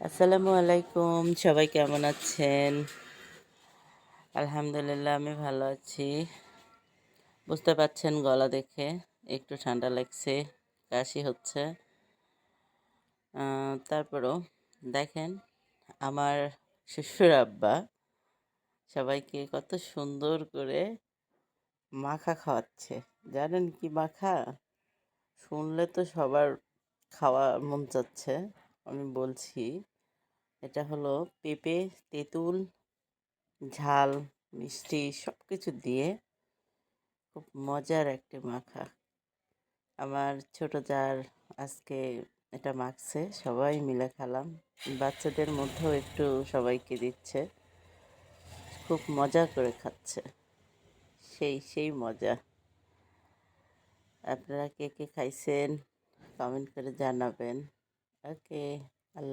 আসসালামু আলাইকুম। সবাই কেমন আছেন? আলহামদুলিল্লাহ আমি ভালো আছি। বুঝতে পারছেন গলা দেখে একটু ঠান্ডা লাগছে, কাশি হচ্ছে। তারপরও দেখেন আমার শ্বশুর আব্বা সবাইকে কত সুন্দর করে মাখা খাওয়াচ্ছে। জানেন কি মাখা? শুনলে তো সবার খাওয়া মন চাচ্ছে। আমি বলছি এটা হলো পেঁপে, তেঁতুল, ঝাল, মিষ্টি সব কিছু দিয়ে খুব মজার একটি মাখা। আমার ছোট জার আজকে এটা মাখছে, সবাই মিলে খেলাম। বাচ্চাদের মধ্যেও একটু সবাইকে দিচ্ছে। খুব মজা করে খাচ্ছে। সেই মজা। আপনারা কে কে খাইছেন কমেন্ট করে জানাবেন। ওকে।